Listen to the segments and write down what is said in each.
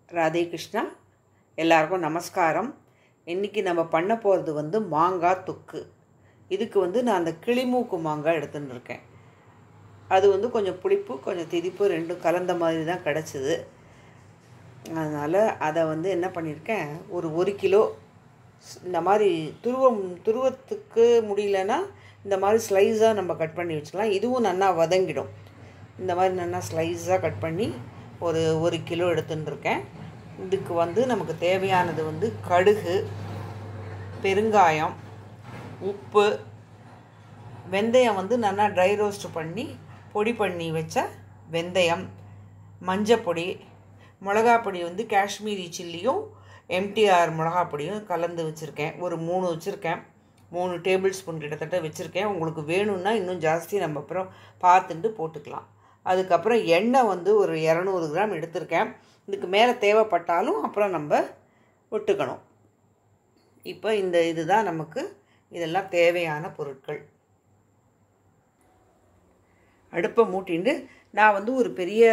ராதே கிருஷ்ணா. எல்லாருக்கும் நமஸ்காரம். இன்றைக்கி நம்ம பண்ண போகிறது வந்து மாங்காய் தொக்கு. இதுக்கு நான் அந்த கிளிமூக்கு மாங்காய் எடுத்துன்னு இருக்கேன். அது கொஞ்சம் புளிப்பு கொஞ்சம் திதிப்பு ரெண்டும் கலந்த மாதிரி தான் கிடச்சிது. அதனால் அதை என்ன பண்ணியிருக்கேன், ஒரு கிலோ இந்த மாதிரி துருவத்துக்கு முடியலன்னா இந்த மாதிரி ஸ்லைஸாக நம்ம கட் பண்ணி வச்சுக்கலாம். இதுவும் நல்லா வதங்கிடும். இந்த மாதிரி நல்லா ஸ்லைஸாக கட் பண்ணி ஒரு கிலோ எடுத்துன்னு இருக்கேன். இதுக்கு நமக்கு தேவையானது கடுகு, பெருங்காயம், உப்பு, வெந்தயம் நல்லா ட்ரை ரோஸ்ட் பண்ணி பொடி பண்ணி வச்ச வெந்தயம், மஞ்சப்பொடி, மிளகாப்பொடி காஷ்மீரி சில்லியும் எம்டிஆர் மிளகாப்பொடியும் கலந்து வச்சுருக்கேன். ஒரு 3 வச்சுருக்கேன். 3 டேபிள் ஸ்பூன் கிட்டத்தட்ட வச்சுருக்கேன். உங்களுக்கு வேணும்னா இன்னும் ஜாஸ்தி நம்ம அப்புறம் பார்த்துட்டு போட்டுக்கலாம். அதுக்கப்புறம் எண்ணெய் ஒரு 200 கிராம் எடுத்திருக்கேன். இதுக்கு மேலே தேவைப்பட்டாலும் அப்புறம் நம்ம விட்டுக்கணும். இப்போ இதுதான் நமக்கு இதெல்லாம் தேவையான பொருட்கள். அடுப்பை மூட்டிண்டு நான் ஒரு பெரிய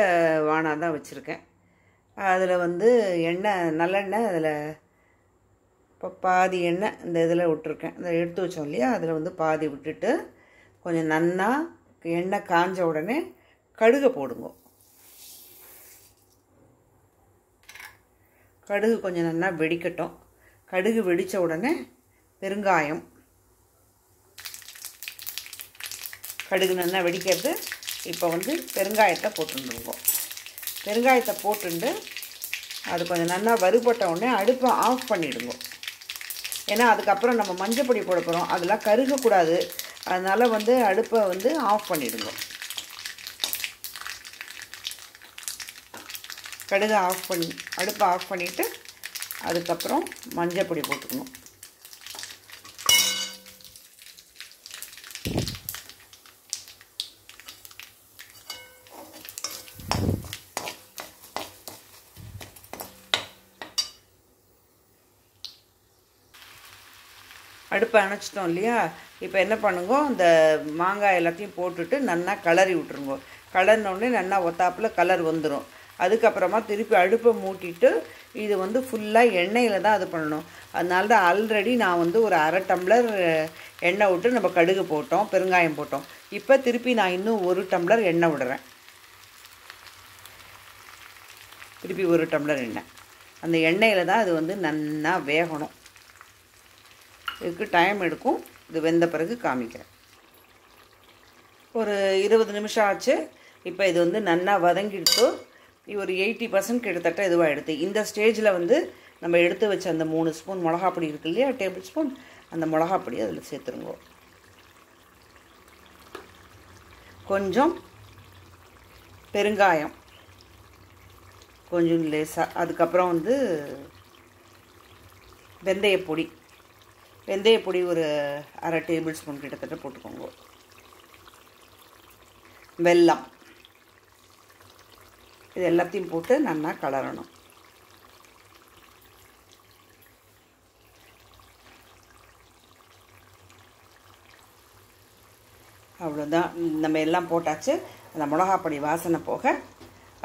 வானா தான் வச்சுருக்கேன். அதில் எண்ணெய் நல்லெண்ணெய், அதில் இப்போ பாதி எண்ணெய் இந்த இதில் விட்டுருக்கேன். அதை எடுத்து வச்சோம் இல்லையா, அதில் பாதி விட்டுட்டு கொஞ்சம் நன்னா எண்ணெய் காஞ்ச உடனே கடுகை போடுங்க. கடுகு கொஞ்சம் நல்லா வெடிக்கட்டும். கடுகு வெடித்த உடனே பெருங்காயம், கடுகு நல்லா வெடிக்கிறது. இப்போ பெருங்காயத்தை போட்டுருங்க. பெருங்காயத்தை போட்டுண்டு அது கொஞ்சம் நல்லா வறுபட்ட உடனே அடுப்பை ஆஃப் பண்ணிவிடுங்க. ஏன்னா அதுக்கப்புறம் நம்ம மஞ்சப்பொடி போட போகிறோம், அதெல்லாம் கருகக்கூடாது. அதனால் அடுப்பை ஆஃப் பண்ணிவிடுங்க. கடுகு ஆஃப் பண்ணி அடுப்பை ஆஃப் பண்ணிவிட்டு அதுக்கப்புறம் மஞ்சப்பொடி போட்டுக்கணும். அடுப்பை அணைச்சிட்டோம் இல்லையா, இப்போ என்ன பண்ணுங்க, இந்த மாங்காய் எல்லாத்தையும் போட்டுட்டு நல்லா கிளறி விட்டுருங்க. கிளறினோடனே நல்லா ஒத்தாப்பில் கலர் வந்துடும். அதுக்கப்புறமா திருப்பி அடுப்பை மூட்டிட்டு இது ஃபுல்லாக எண்ணெயில் தான் அது பண்ணணும். அதனால தான் ஆல்ரெடி நான் ஒரு அரை டம்ளர் எண்ணெய் விட்டு நம்ம கடுகு போட்டோம், பெருங்காயம் போட்டோம். இப்போ திருப்பி நான் இன்னும் 1 டம்ளர் எண்ணெய் விடுறேன். திருப்பி 1 டம்ளர் எண்ணெய். அந்த எண்ணெயில் தான் அது நல்லா வேகணும். இதுக்கு டைம் எடுக்கும். இது வெந்த பிறகு காமிக்கிறேன். ஒரு 20 நிமிஷம் ஆச்சு. இப்போ இது நல்லா வதங்கிடுத்து. ஒரு 80% கிட்டத்தட்ட இதுவாக எடுத்து இந்த ஸ்டேஜில் நம்ம எடுத்து வச்ச அந்த 3 ஸ்பூன் மிளகாப்பொடி இருக்கு இல்லையா, டேபிள் ஸ்பூன், அந்த மிளகாப்பொடி அதில் சேர்த்துருங்க. கொஞ்சம் பெருங்காயம் கொஞ்சம் லேசாக. அதுக்கப்புறம் வெந்தயப்பொடி ஒரு அரை டேபிள் ஸ்பூன் கிட்டத்தட்ட போட்டுக்கோங்க. வெல்லம், இது எல்லாத்தையும் போட்டு நல்லா கலரணும். அவ்வளோதான். நம்ம எல்லாம் போட்டாச்சு. அந்த மிளகாப்பொடி வாசனை போக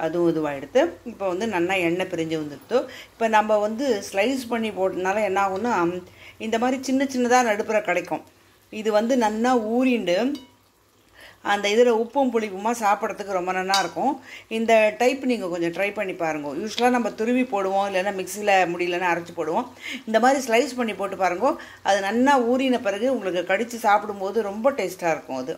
அதுவும் இதுவாக எடுத்து இப்போ நல்லா எண்ணெய் பிரிஞ்சு வந்துடுத்து. இப்போ நம்ம ஸ்லைஸ் பண்ணி போட்டனால என்ன ஆகும்னா, இந்த மாதிரி சின்ன சின்னதாக நடுப்புற கிடைக்கும். இது நல்லா ஊறிண்டு அந்த இதில் உப்பும் புளிப்புமா சாப்பிட்றதுக்கு ரொம்ப நல்லா இருக்கும். இந்த டைப் நீங்கள் கொஞ்சம் ட்ரை பண்ணி பாருங்க. யூஸ்வலாக நம்ம துருவி போடுவோம், இல்லைன்னா மிக்சியில் முடியலன்னா அரைச்சி போடுவோம். இந்த மாதிரி ஸ்லைஸ் பண்ணி போட்டு பாருங்க. அது நல்லா ஊறின பிறகு உங்களுக்கு கடித்து சாப்பிடும்போது ரொம்ப டேஸ்ட்டாக இருக்கும். அது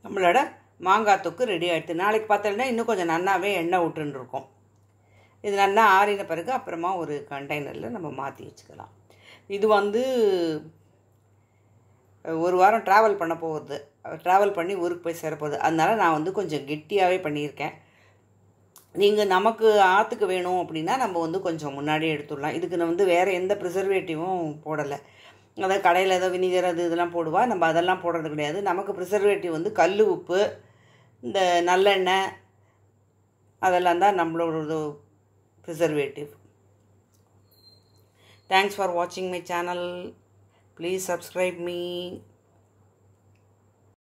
நம்மளோட மாங்காய் தொக்கு ரெடி ஆகிடுது. நாளைக்கு பார்த்தோம்னா இன்னும் கொஞ்சம் நல்லாவே எண்ணெய் விட்டுன்னு இருக்கும். இது நல்லா ஆறின பிறகு அப்புறமா ஒரு கண்டெய்னரில் நம்ம மாற்றி வச்சுக்கலாம். இது 1 வாரம் ட்ராவல் பண்ண போகுது. ட்ராவல் பண்ணி ஊருக்கு போய் சேரப்போகுது. அதனால் நான் கொஞ்சம் கெட்டியாகவே பண்ணியிருக்கேன். நீங்கள் நமக்கு ஆற்றுக்கு வேணும் அப்படின்னா நம்ம கொஞ்சம் முன்னாடியே எடுத்துடலாம். இதுக்கு நான் வேறு எந்த ப்ரிசர்வேட்டிவும் போடலை. அதாவது கடையில் ஏதோ வினிகர் அது இதெல்லாம் போடுவா, நம்ம அதெல்லாம் போடுறது கிடையாது. நமக்கு ப்ரிசர்வேட்டிவ் கல் உப்பு, இந்த நல்லெண்ணெய், அதெல்லாம் தான் நம்மளோட preservative. Thanks for watching my channel. Please subscribe me.